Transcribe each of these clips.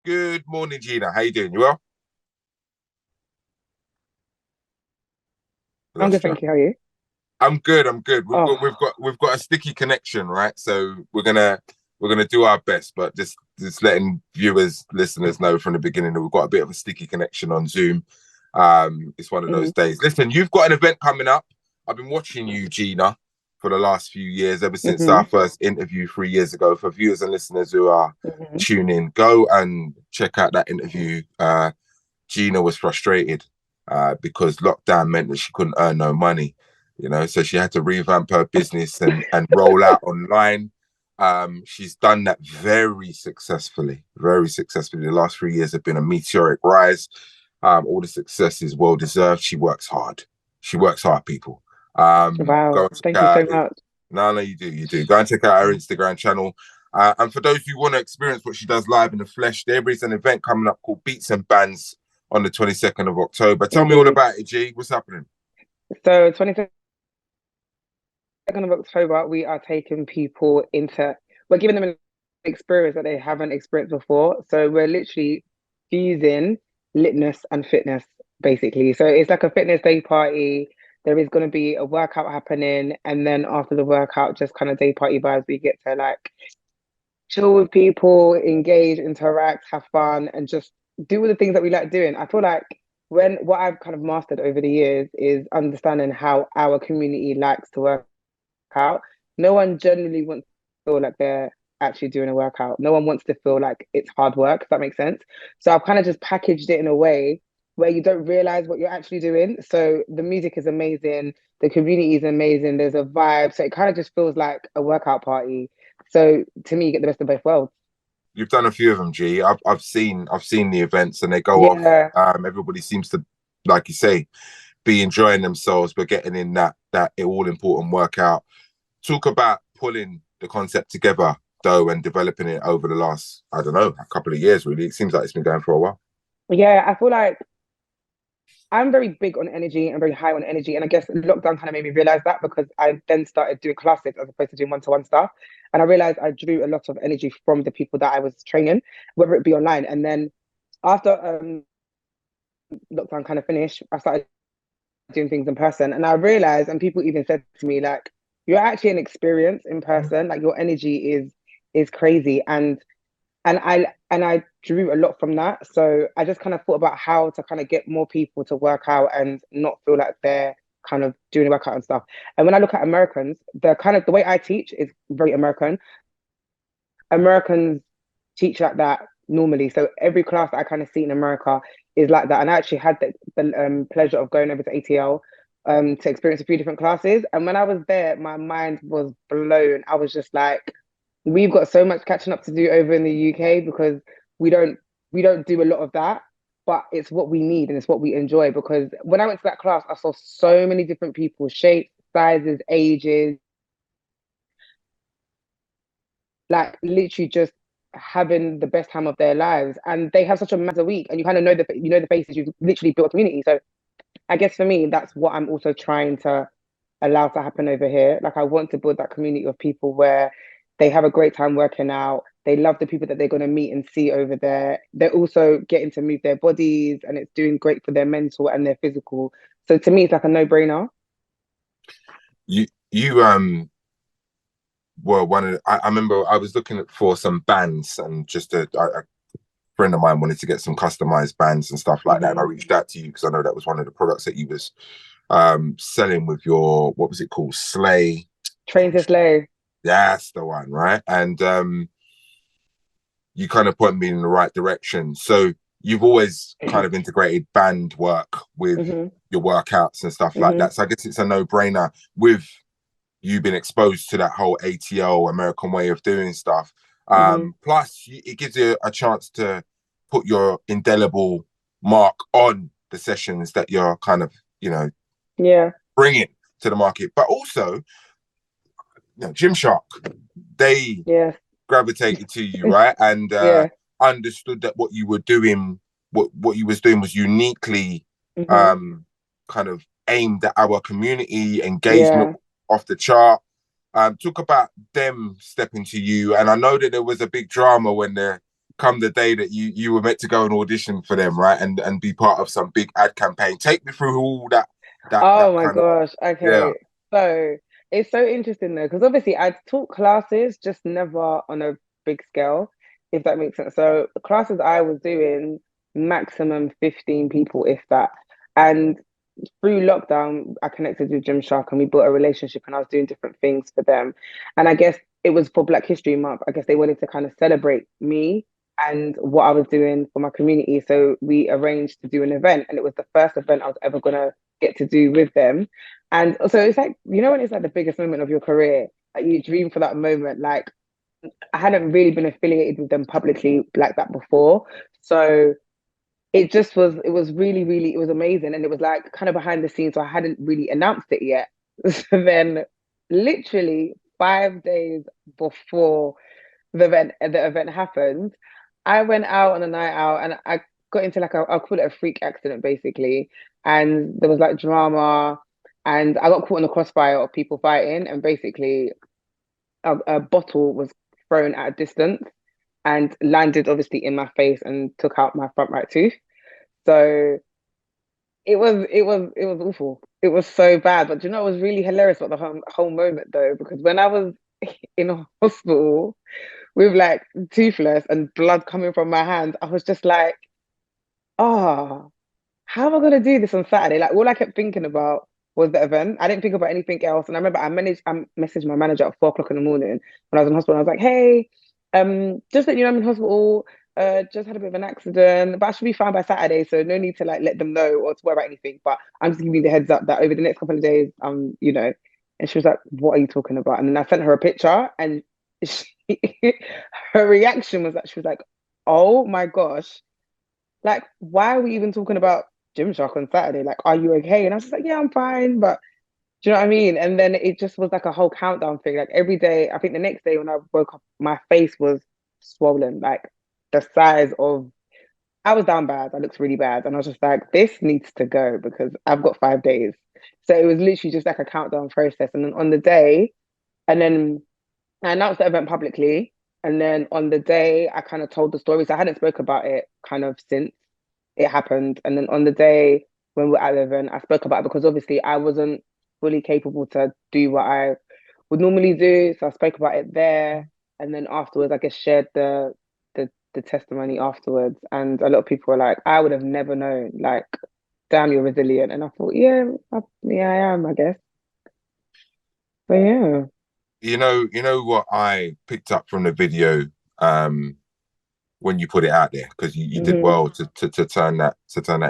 Good morning, Gina. How you doing? You well? I'm good, Lost you. thank you. How are you? I'm good. I'm good. We've got Oh, we've got we've got a sticky connection, right? So we're gonna do our best, but just letting viewers, listeners know from the beginning that we've got a bit of a sticky connection on Zoom. It's one of those mhm, days. Listen, you've got an event coming up. I've been watching you, Gina, for the last few years, ever since our mhm, first interview 3 years ago. For viewers and listeners who are mhm. tuning, go and check out that interview. Gina was frustrated because lockdown meant that she couldn't earn no money, so she had to revamp her business and roll out online. She's done that very successfully, very successfully. The last 3 years have been a meteoric rise. All the success is well deserved. She works hard. She works hard, people. Go Wow, and check thank you out. so much. No, you do. Go and check out her Instagram channel. And for those who want to experience what she does live in the flesh, there is an event coming up called Beats and Bands on the 22nd of October. Tell me all Indeed. about it, G. What's happening? So, 22nd of October, we are taking people we're giving them an experience that they haven't experienced before. So, we're literally fusing litness and fitness, basically. So, it's like a fitness day party. There is going to be a workout happening, and then after the workout, just kind of day party vibes. We get to like chill with people, engage, interact, have fun, and just do all the things that we like doing. I feel like when what I've kind of mastered over the years is understanding how our community likes to work out. No one generally wants to feel like they're actually doing a workout. No one wants to feel like it's hard work, if that makes sense. So I've kind of just packaged it in a way where you don't realize what you're actually doing. So the music is amazing, the community is amazing, there's a vibe. So it kind of just feels like a workout party. So to me, you get the best of both worlds. You've done a few of them, G. I've seen the events and they go off. Yeah. Everybody seems to, like you say, be enjoying themselves, but getting in that all important workout. Talk about pulling the concept together though and developing it over the last, I don't know, a couple of years. Really, it seems like it's been going for a while. Yeah, I feel like I'm very big on energy and very high on energy. And I guess lockdown kind of made me realize that because I then started doing classes as opposed to doing one-to-one stuff. And I realized I drew a lot of energy from the people that I was training, whether it be online. And then after lockdown kind of finished, I started doing things in person. And I realized, and people even said to me, like, you're actually an experience in person. Like your energy is crazy. And I drew a lot from that. So I just kind of thought about how to kind of get more people to work out and not feel like they're kind of doing the workout and stuff. And when I look at Americans, the way I teach is very American. Americans teach like that normally. So every class that I kind of see in America is like that. And I actually had the pleasure of going over to ATL to experience a few different classes. And when I was there, my mind was blown. I was just like, we've got so much catching up to do over in the UK because we don't we don't do a lot of that, but it's what we need and it's what we enjoy. Because when I went to that class, I saw so many different people, shapes, sizes, ages, like literally just having the best time of their lives. And they have such a massive week, and you kind of know the faces. You've literally built a community. So I guess for me, that's what I'm also trying to allow to happen over here. Like I want to build that community of people where they have a great time working out. They love the people that they're going to meet and see over there. They're also getting to move their bodies, and it's doing great for their mental and their physical. So to me, it's like a no-brainer. You were one of I remember I was looking for some bands and just a friend of mine wanted to get some customized bands and stuff like that, and I Mm-hmm. reached out to you because I know that was one of the products that you was selling with your, what was it called, Slay. Train to slay. That's the one, right? And you kind of point me in the right direction. So you've always kind of integrated band work with Mm-hmm. your workouts and stuff like Mm-hmm. that. So I guess it's a no-brainer with you been exposed to that whole ATL American way of doing stuff. Mm-hmm. Plus, it gives you a chance to put your indelible mark on the sessions that you're kind of, Yeah. bringing to the market. But also, Gymshark, they Yeah. gravitated to you, right? And Yeah. understood that what you were doing, what you was doing was uniquely Mm-hmm. um, kind of aimed at our community, engagement Yeah. off the chart. Talk about them stepping to you, and I know that there was a big drama when come the day that you were meant to go and audition for them, right? And be part of some big ad campaign. Take me through all that Oh my kind of, gosh. yeah. Okay. So it's so interesting though, because obviously I taught classes, just never on a big scale, if that makes sense. So the classes I was doing, maximum 15 people, if that. And through lockdown, I connected with Gymshark and we built a relationship and I was doing different things for them. And I guess it was for Black History Month. I guess they wanted to kind of celebrate me and what I was doing for my community. So we arranged to do an event and it was the first event I was ever gonna get to do with them. And so it's like, you know, when it's like the biggest moment of your career, like you dream for that moment. Like I hadn't really been affiliated with them publicly like that before. So it was really, really, it was amazing. And it was like kind of behind the scenes. So I hadn't really announced it yet. So then literally 5 days before the event happened, I went out on a night out and I got into like I'll call it a freak accident basically. And there was like drama and I got caught in the crossfire of people fighting and basically a bottle was thrown at a distance and landed obviously in my face and took out my front right tooth. So it was awful. It was so bad. But you know, it was really hilarious about the whole moment though, because when I was in a hospital with like toothless and blood coming from my hands, I was just like, oh, how am I gonna do this on Saturday? Like all I kept thinking about was the event. I didn't think about anything else. And I remember I messaged my manager at 4 o'clock in the morning when I was in hospital. I was like, hey, just that you know I'm in hospital. Just had a bit of an accident, but I should be fine by Saturday, so no need to like let them know or to worry about anything. But I'm just giving you the heads up that over the next couple of days, you know. And she was like, "What are you talking about?" And then I sent her a picture, and she, her reaction was that she was like, "Oh my gosh, like why are we even talking about Gymshark on Saturday? Like, are you okay?" And I was just like, "Yeah, I'm fine." But do you know what I mean? And then it just was like a whole countdown thing. Like every day, I think the next day when I woke up, my face was swollen, like the size of I was down bad. I looked really bad. And I was just like, this needs to go because I've got 5 days. So it was literally just like a countdown process. And then on the day, and then I announced the event publicly. And then on the day, I kind of told the story. So I hadn't spoke about it kind of since it happened. And then on the day when we were at the event, I spoke about it because obviously I wasn't fully capable to do what I would normally do. So I spoke about it there. And then afterwards, I guess shared the testimony afterwards. And a lot of people were like, I would have never known, like, damn, you're resilient. And I thought, yeah, I am, I guess. But yeah. You know what I picked up from the video, um, when you put it out there, because you did Hmm. well to turn that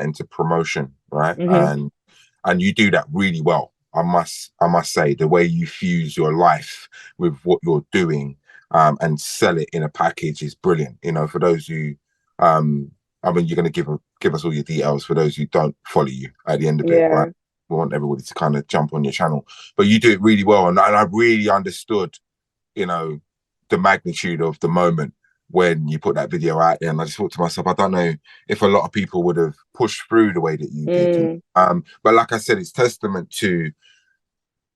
into promotion, right? Hmm. And you do that really well. I must say the way you fuse your life with what you're doing, and sell it in a package is brilliant. For those who, I mean, you're going to give us all your details for those who don't follow you at the end of it, right? Yeah. We want everybody to kind of jump on your channel, but you do it really well, and I really understood, you know, the magnitude of the moment when you put that video out there. And I just thought to myself, I don't know if a lot of people would have pushed through the way that you did. Mm, But like I said, it's testament to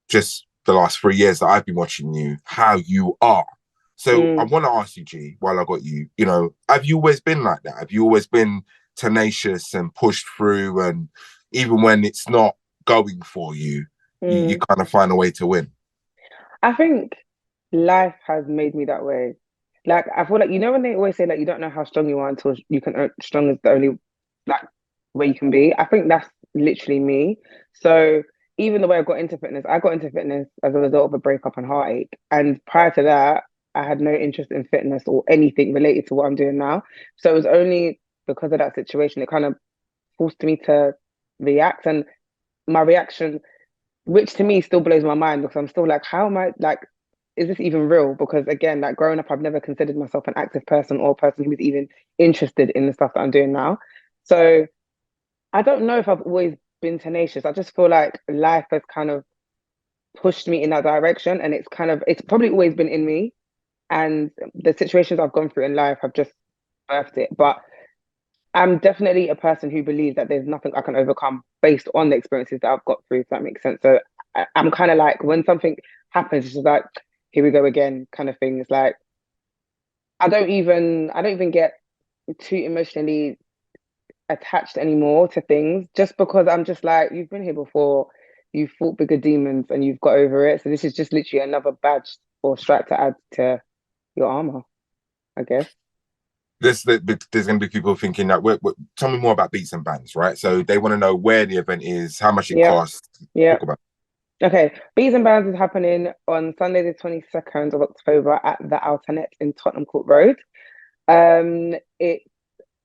just the last 3 years that I've been watching you, how you are. So I mm, want to ask you, G, while I got you, have you always been like that? Have you always been tenacious and pushed through, and even when it's not going for you, you mm. kind of find a way to win? I think life has made me that way. Like I feel like you know when they always say like you don't know how strong you are until you can strong is the only like way you can be. I think that's literally me. So even the way I got into fitness as a result of a breakup and heartache. And prior to that, I had no interest in fitness or anything related to what I'm doing now. So it was only because of that situation it kind of forced me to react. And my reaction which to me still blows my mind because I'm still like, how am I like, is this even real? Because again, like growing up, I've never considered myself an active person or a person who was even interested in the stuff that I'm doing now. So I don't know if I've always been tenacious. I just feel like life has kind of pushed me in that direction, and it's probably always been in me. And the situations I've gone through in life have just birthed it. But I'm definitely a person who believes that there's nothing I can overcome based on the experiences that I've got through, if that makes sense. So I'm kind of like, when something happens, it's just like, here we go again, kind of thing. It's like, I don't even get too emotionally attached anymore to things just because I'm just like, you've been here before, you've fought bigger demons and you've got over it. So this is just literally another badge or stripe to add to your armor, I guess. There's going to be people thinking that tell me more about Beats and Bands, right? So they want to know where the event is, how much it Yep. costs. Yep. Talk about. Okay. Bees and Bands is happening on Sunday, the 22nd of October at the Alternet in Tottenham Court Road. It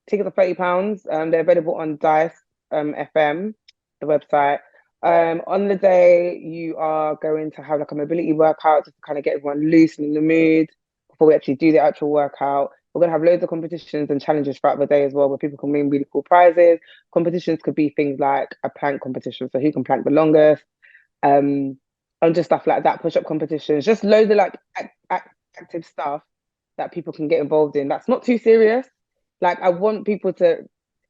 Tickets are £30. They're available on Dice FM, the website. On the day, you are going to have like a mobility workout just to kind of get everyone loose and in the mood before we actually do the actual workout. We're going to have loads of competitions and challenges throughout the day as well, where people can win really cool prizes. Competitions could be things like a plank competition, so who can plank the longest, um, and just stuff like that, push-up competitions, just loads of like active stuff that people can get involved in. That's not too serious. Like I want people to.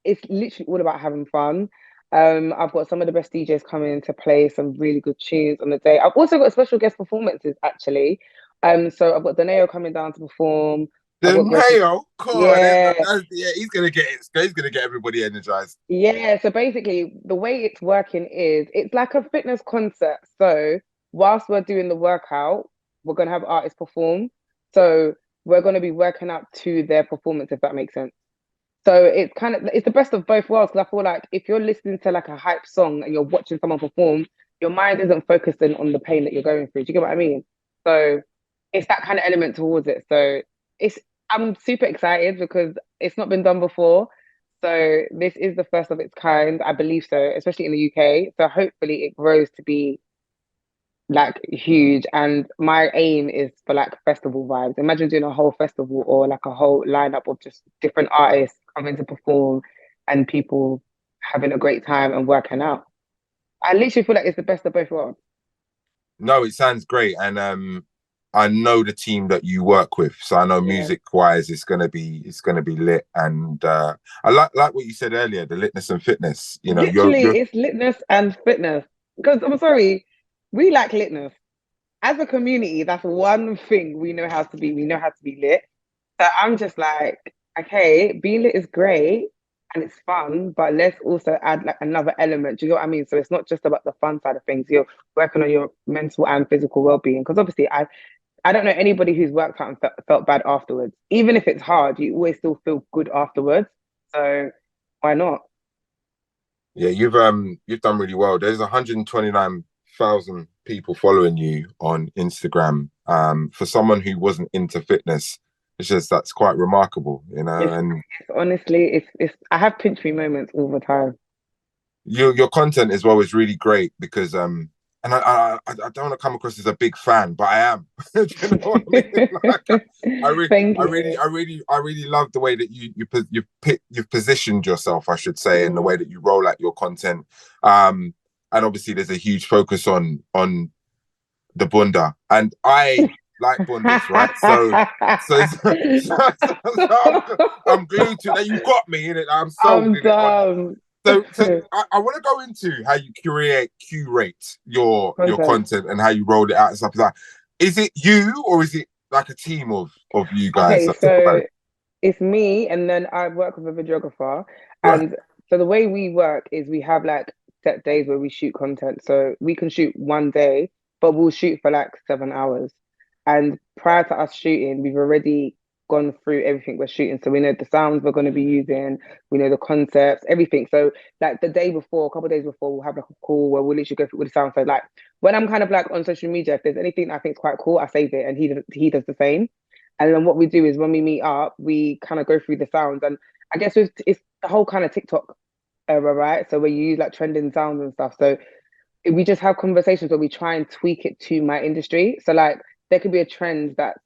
It's literally all about having fun. I've got some of the best DJs coming to play some really good tunes on the day. I've also got special guest performances actually. So I've got Daneo coming down to perform. I've The got Grace. mayo, God, Yeah, yeah, he's gonna get it. He's gonna get everybody energized. yeah. So basically, the way it's working is it's like a fitness concert. So whilst we're doing the workout, we're gonna have artists perform. So we're gonna be working out to their performance, if that makes sense. So it's the best of both worlds because I feel like if you're listening to like a hype song and you're watching someone perform, your mind isn't focusing on the pain that you're going through. Do you get what I mean? So it's that kind of element towards it. So it's I'm super excited because it's not been done before. So this is the first of its kind, I believe so, especially in the UK. So hopefully it grows to be like huge. And my aim is for like festival vibes. Imagine doing a whole festival or like a whole lineup of just different artists coming to perform and people having a great time and working out. I literally feel like it's the best of both worlds. No, it sounds great, and I know the team that you work with, so I know Yeah. music wise, it's gonna be lit, and I like what you said earlier, the litness and fitness. You know, you're Literally, it's litness and fitness. Because I'm sorry, we like litness. As a community, that's one thing we know how to be. We know how to be lit. So I'm just like, okay, being lit is great and it's fun, but let's also add like another element. Do you know what I mean? So it's not just about the fun side of things. You're working on your mental and physical well-being. Because obviously, I don't know anybody who's worked out and felt bad afterwards. Even if it's hard, you always still feel good afterwards. So why not? yeah, you've done really well. There's 129,000 people following you on Instagram. For someone who wasn't into fitness, it's just that's quite remarkable, you know. It's, And it's honestly, it's. I have pinch me moments all the time. your content as well is really great because and I don't want to come across as a big fan, but I am. Do you know what I mean? Like, I really Thank I really you. I really I really love the way that you've positioned yourself, I should say, and the way that you roll out your content. And obviously there's a huge focus on the bunda, and I like bundas, right? I'm glued to that. You got me in it. I'm sold I'm in it on that. done. So I want to go into how you curate your Content. content and how you roll it out and stuff like that. Is it you or is it like a team of you guys Okay, that talk about so it? it's me, and then I work with a videographer. Right. And so the way we work is we have like set days where we shoot content. So we can shoot one day, but we'll shoot for like 7 hours. And prior to us shooting, we've already gone through everything we're shooting. So we know the sounds we're going to be using, we know the concepts, everything. So like the day before, a couple of days before, we'll have like a call where we'll literally go through all the sounds. So like when I'm kind of like on social media, if there's anything I think is quite cool, I save it, and he does the same. And then what we do is when we meet up, we kind of go through the sounds. And I guess it's the whole kind of TikTok era, right? So where you use like trending sounds and stuff. So we just have conversations where we try and tweak it to my industry. So like there could be a trend that's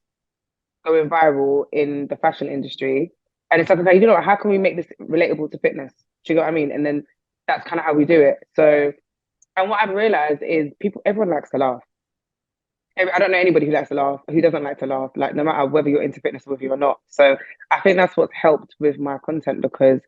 going viral in the fashion industry. And it's like, okay, you know what, how can we make this relatable to fitness? Do you know what I mean? And then that's kind of how we do it. So, and what I've realized is everyone likes to laugh. I don't know anybody who likes to laugh, who doesn't like to laugh, like no matter whether you're into fitness with you or not. So I think that's what's helped with my content because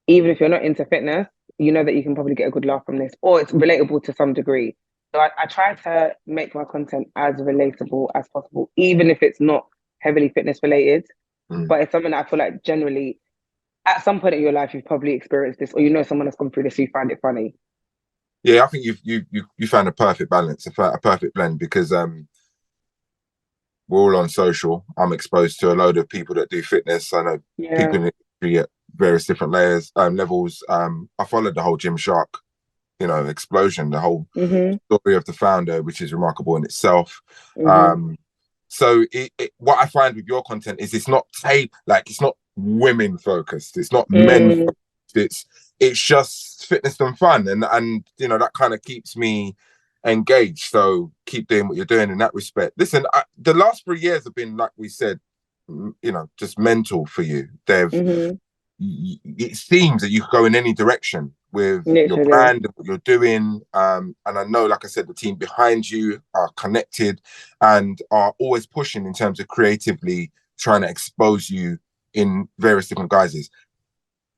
even if you're not into fitness, you know that you can probably get a good laugh from this, or it's relatable to some degree. So I try to make my content as relatable as possible, even if it's not heavily fitness related. but it's something that I feel like generally at some point in your life you've probably experienced this, or you know someone that's gone through this, so you find it funny. Yeah, I think you found a perfect balance, a perfect blend, because we're all on social. I'm exposed to a load of people that do fitness. I know Yeah. people in the industry at various different levels. I followed the whole Gymshark, explosion, the whole Mm-hmm. story of the founder, which is remarkable in itself. Mm-hmm. So what I find with your content is it's not women focused, it's not men Mm. focused, it's just fitness and fun, and that kind of keeps me engaged. So keep doing what you're doing in that respect. Listen, the last 3 years have been, like we said, just mental for you. Mm-hmm. It seems that you could go in any direction with your Literally. brand and what you're doing. And I know, like I said, the team behind you are connected and are always pushing in terms of creatively trying to expose you in various different guises.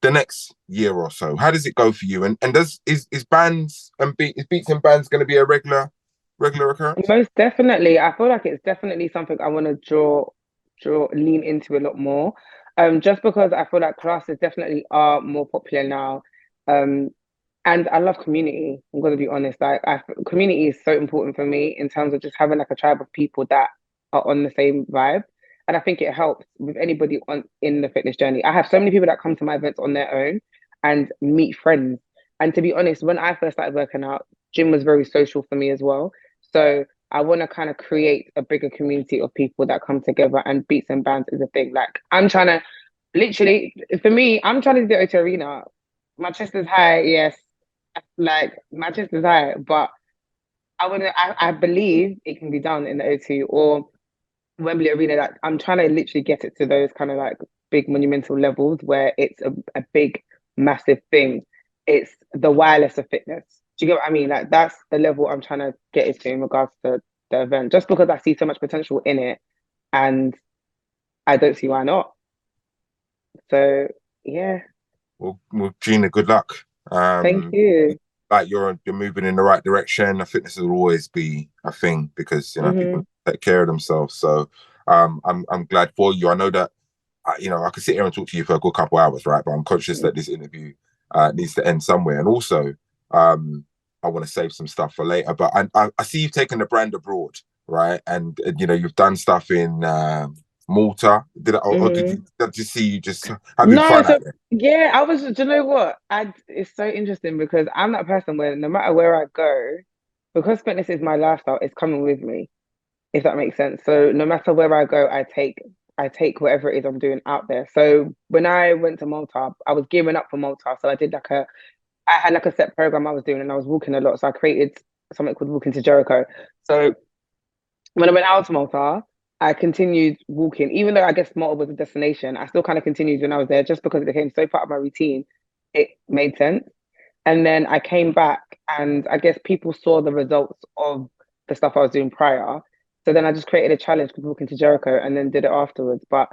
The next year or so, how does it go for you? And is bands and beats and bands going to be a regular occurrence? Most definitely. I feel like it's definitely something I want to lean into a lot more. Just because I feel like classes definitely are more popular now. Um, and I love community. I'm gonna be honest. Community is so important for me in terms of just having like a tribe of people that are on the same vibe. And I think it helps with anybody on in the fitness journey. I have so many people that come to my events on their own and meet friends. And to be honest, when I first started working out, gym was very social for me as well. So I want to kind of create a bigger community of people that come together, and beats and bands is a thing. Like I'm trying to literally, for me, I'm trying to do O2 Arena. My chest is high, yes. Like my chest is high, but I believe it can be done in the O2 or Wembley Arena. Like I'm trying to literally get it to those kind of like big monumental levels where it's a big, massive thing. It's the wireless of fitness. Do you get what I mean? Like that's the level I'm trying to get it to in regards to the event. Just because I see so much potential in it, and I don't see why not. So yeah, Well, Gina, good luck. thank Um, you. like you're moving in the right direction. Fitness will always be a thing because people Hmm. take care of themselves. So I'm glad for you. I know that I could sit here and talk to you for a good couple hours, right? But I'm conscious that this interview needs to end somewhere, and also I want to save some stuff for later. But I see you've taken the brand abroad, right? And you've done stuff in Malta. Or Hmm. did you see you just having No, fun so out there? yeah, I was. Do you know what? It's so interesting because I'm that person where no matter where I go, because fitness is my lifestyle, it's coming with me, if that makes sense. So no matter where I go, I take whatever it is I'm doing out there. So when I went to Malta, I was gearing up for Malta. So I had like a set program I was doing, and I was walking a lot. So I created something called Walking to Jericho. So when I went out to Malta, I continued walking, even though I guess Malta was a destination. I still kind of continued when I was there, just because it became so part of my routine. It made sense. And then I came back, and I guess people saw the results of the stuff I was doing prior. So then I just created a challenge called Walking to Jericho, and then did it afterwards. But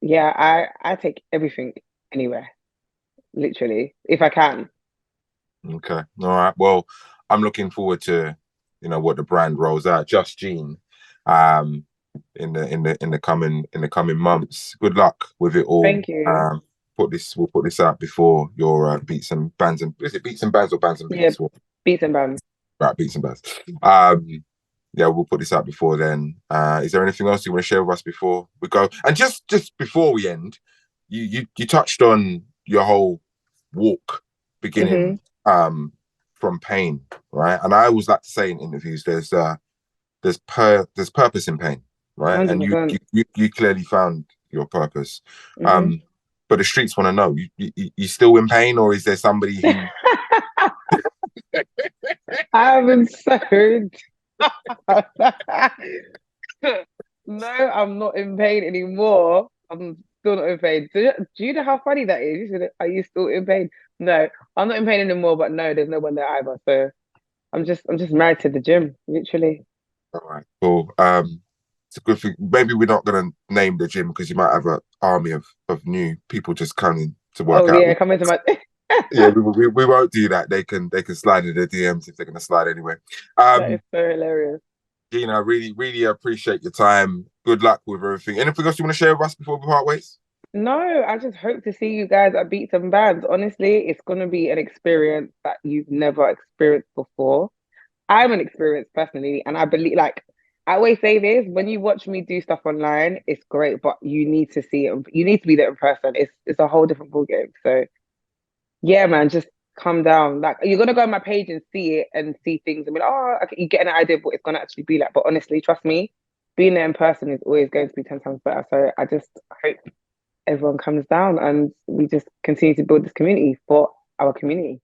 yeah, I take everything anywhere, literally, if I can. Okay. All right. Well, I'm looking forward to, what the brand rolls out. Just Gene, um, in the coming months. Good luck with it all. Thank you. We'll put this out before your beats and bands, and is it beats and bands or bands and Yeah, beats? Or, beats and bands. right, beats and bands. Yeah, we'll put this out before then. Is there anything else you want to share with us before we go? And just before we end, you touched on your whole walk beginning Mm-hmm. from pain, right? And I always like to say in interviews, there's purpose in pain, right? And you 100%. you clearly found your purpose. Mm-hmm. Um, but the streets want to know, you still in pain, or is there somebody who? I've been so no, I'm not in pain anymore. I'm still not in pain. Do you know how funny that is? You said, are you still in pain? No, I'm not in pain anymore, but no, there's no one there either. So I'm just married to the gym, literally. All right, cool. It's a good thing. Maybe we're not gonna name the gym because you might have an army of new people just coming to work Oh out. yeah, come into my Yeah, we won't do that. They can slide in the DMs if they're gonna slide anyway. that is Um, so hilarious. Gina, I really, really appreciate your time. Good luck with everything. Anything else you want to share with us before we part ways? No, I just hope to see you guys at Beats and Bands. Honestly, it's gonna be an experience that you've never experienced before. I'm an experience personally, and I believe like I always say this, when you watch me do stuff online, it's great, but you need to see it. You need to be there in person. It's a whole different ballgame. So yeah, man, just calm down. Like you're gonna go on my page and see it and see things and be like, oh, okay, you get an idea of what it's gonna actually be like. But honestly, trust me, being there in person is always going to be 10 times better. So I just hope everyone comes down and we just continue to build this community for our community.